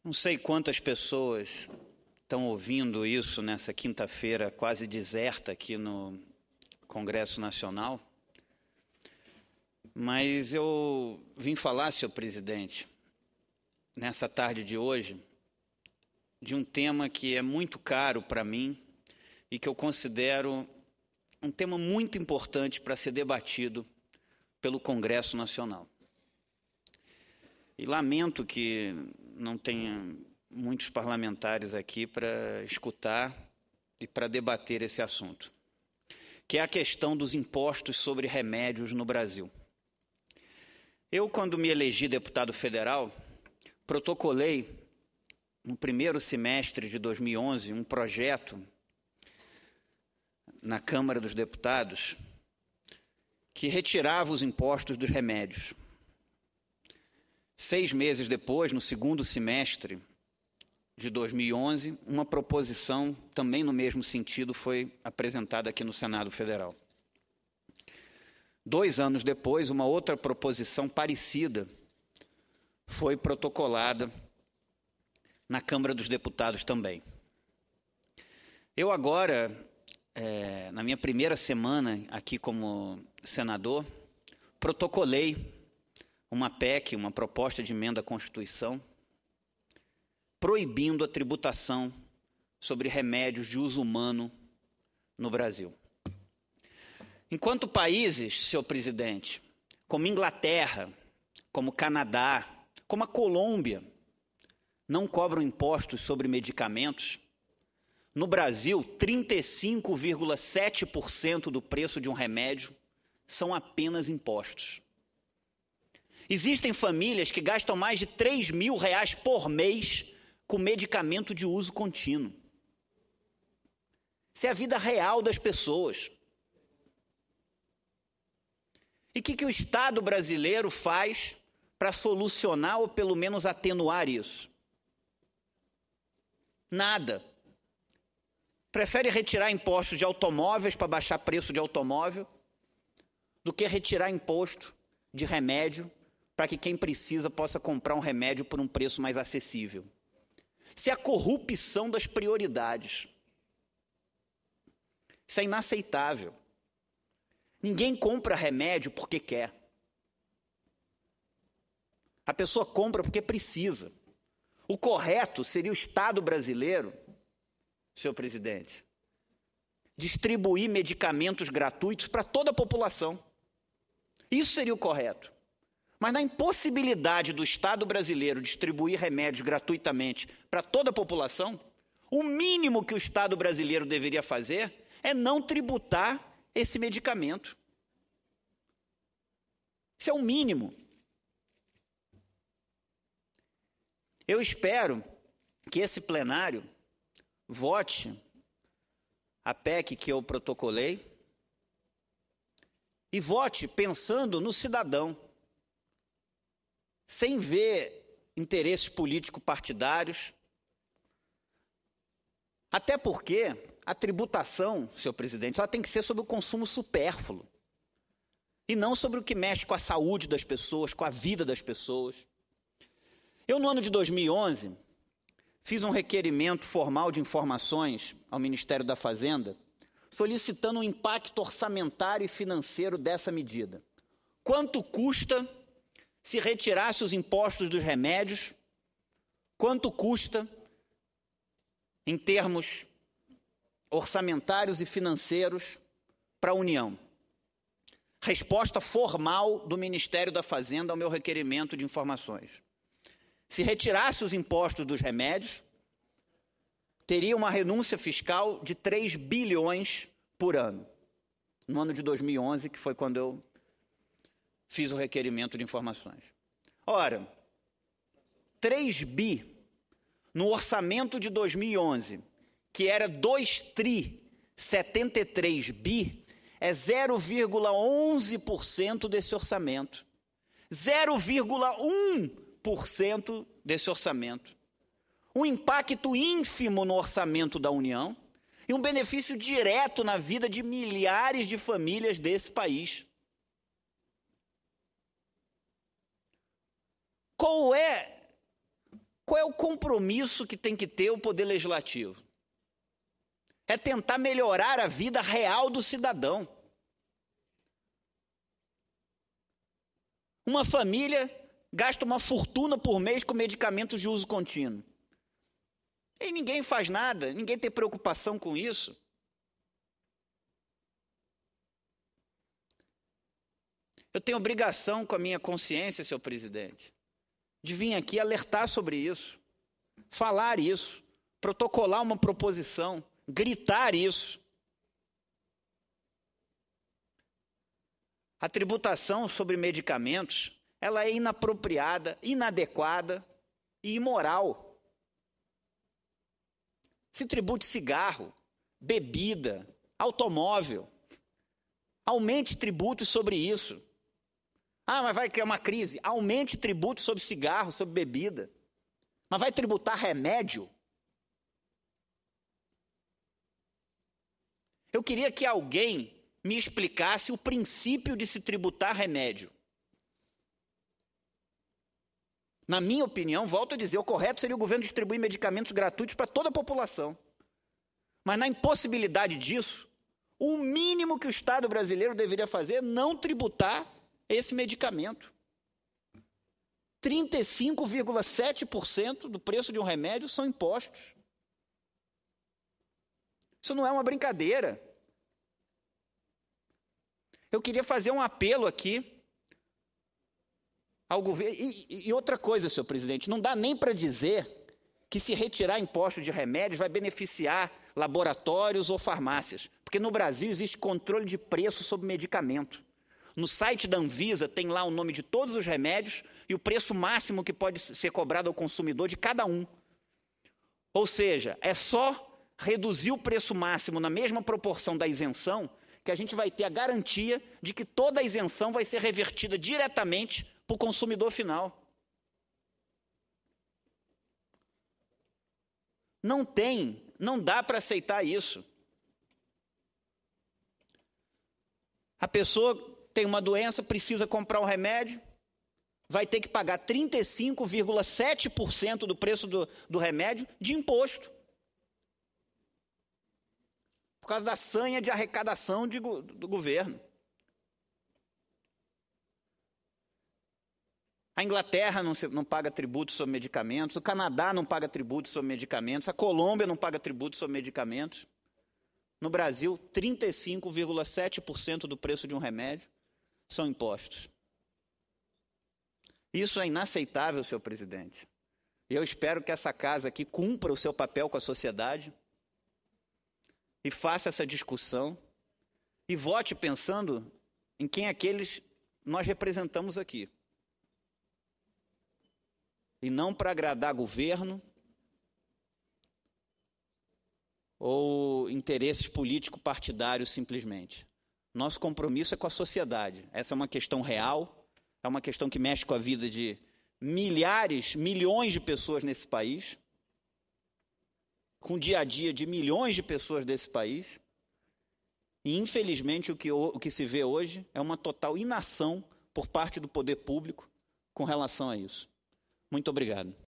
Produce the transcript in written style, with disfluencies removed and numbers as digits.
Não sei quantas pessoas estão ouvindo isso nessa quinta-feira quase deserta aqui no Congresso Nacional, mas eu vim falar, senhor presidente, nessa tarde de hoje, de um tema que é muito caro para mim e que eu considero um tema muito importante para ser debatido pelo Congresso Nacional. E lamento que não tenha muitos parlamentares aqui para escutar e para debater esse assunto, que é a questão dos impostos sobre remédios no Brasil. Eu, quando me elegi deputado federal, protocolei, no primeiro semestre de 2011, um projeto na Câmara dos Deputados que retirava os impostos dos remédios. 6 meses depois, no segundo semestre de 2011, uma proposição também no mesmo sentido foi apresentada aqui no Senado Federal. 2 anos depois, uma outra proposição parecida foi protocolada na Câmara dos Deputados também. Eu agora, na minha primeira semana aqui como senador, protocolei uma PEC, uma proposta de emenda à Constituição, proibindo a tributação sobre remédios de uso humano no Brasil. Enquanto países, senhor presidente, como Inglaterra, como Canadá, como a Colômbia, não cobram impostos sobre medicamentos, no Brasil, 35,7% do preço de um remédio são apenas impostos. Existem famílias que gastam mais de R$3.000 por mês com medicamento de uso contínuo. Isso é a vida real das pessoas. E o que o Estado brasileiro faz para solucionar ou pelo menos atenuar isso? Nada. Prefere retirar impostos de automóveis para baixar preço de automóvel do que retirar imposto de remédio para que quem precisa possa comprar um remédio por um preço mais acessível. Isso é a corrupção das prioridades. Isso é inaceitável. Ninguém compra remédio porque quer. A pessoa compra porque precisa. O correto seria o Estado brasileiro, senhor presidente, distribuir medicamentos gratuitos para toda a população. Isso seria o correto. Mas na impossibilidade do Estado brasileiro distribuir remédios gratuitamente para toda a população, o mínimo que o Estado brasileiro deveria fazer é não tributar esse medicamento. Isso é o mínimo. Eu espero que esse plenário vote a PEC que eu protocolei e vote pensando no cidadão, sem ver interesses político-partidários. Até porque a tributação, senhor presidente, ela tem que ser sobre o consumo supérfluo e não sobre o que mexe com a saúde das pessoas, com a vida das pessoas. Eu, no ano de 2011, fiz um requerimento formal de informações ao Ministério da Fazenda, solicitando um impacto orçamentário e financeiro dessa medida. Quanto custa se retirasse os impostos dos remédios? Quanto custa, em termos orçamentários e financeiros, para a União? Resposta formal do Ministério da Fazenda ao meu requerimento de informações. Se retirasse os impostos dos remédios, teria uma renúncia fiscal de 3 bilhões por ano. No ano de 2011, que foi quando eu fiz o requerimento de informações. Ora, 3 bi no orçamento de 2011, que era 2,73 bi, é 0,11% desse orçamento. 0,1% desse orçamento. Um impacto ínfimo no orçamento da União e um benefício direto na vida de milhares de famílias desse país. Qual é Qual é o compromisso que tem que ter o Poder Legislativo? É tentar melhorar a vida real do cidadão. Uma família gasta uma fortuna por mês com medicamentos de uso contínuo. E ninguém faz nada, ninguém tem preocupação com isso. Eu tenho obrigação com a minha consciência, senhor presidente, de vir aqui alertar sobre isso, falar isso, protocolar uma proposição, gritar isso. A tributação sobre medicamentos, ela é inapropriada, inadequada e imoral. Se tribute cigarro, bebida, automóvel. Aumente tributos sobre isso. Ah, mas vai criar uma crise. Aumente tributos sobre cigarro, sobre bebida. Mas vai tributar remédio? Eu queria que alguém me explicasse o princípio de se tributar remédio. Na minha opinião, volto a dizer, o correto seria o governo distribuir medicamentos gratuitos para toda a população. Mas na impossibilidade disso, o mínimo que o Estado brasileiro deveria fazer é não tributar esse medicamento. 35,7% do preço de um remédio são impostos. Isso não é uma brincadeira. Eu queria fazer um apelo aqui ao governo. E outra coisa, senhor presidente, não dá nem para dizer que se retirar impostos de remédios vai beneficiar laboratórios ou farmácias. Porque no Brasil existe controle de preço sobre medicamento. No site da Anvisa tem lá o nome de todos os remédios e o preço máximo que pode ser cobrado ao consumidor de cada um. Ou seja, é só reduzir o preço máximo na mesma proporção da isenção que a gente vai ter a garantia de que toda a isenção vai ser revertida diretamente para o consumidor final. Não dá para aceitar isso. A pessoa tem uma doença, precisa comprar um remédio, vai ter que pagar 35,7% do preço do remédio de imposto. Por causa da sanha de arrecadação do governo. A Inglaterra não paga tributo sobre medicamentos, o Canadá não paga tributo sobre medicamentos, a Colômbia não paga tributo sobre medicamentos. No Brasil, 35,7% do preço de um remédio são impostos. Isso é inaceitável, senhor presidente. E eu espero que essa casa aqui cumpra o seu papel com a sociedade e faça essa discussão e vote pensando em quem aqueles nós representamos aqui. E não para agradar governo ou interesses político-partidários simplesmente. Nosso compromisso é com a sociedade. Essa é uma questão real, é uma questão que mexe com a vida de milhares, milhões de pessoas nesse país, com o dia a dia de milhões de pessoas desse país. E, infelizmente, o que se vê hoje é uma total inação por parte do poder público com relação a isso. Muito obrigado.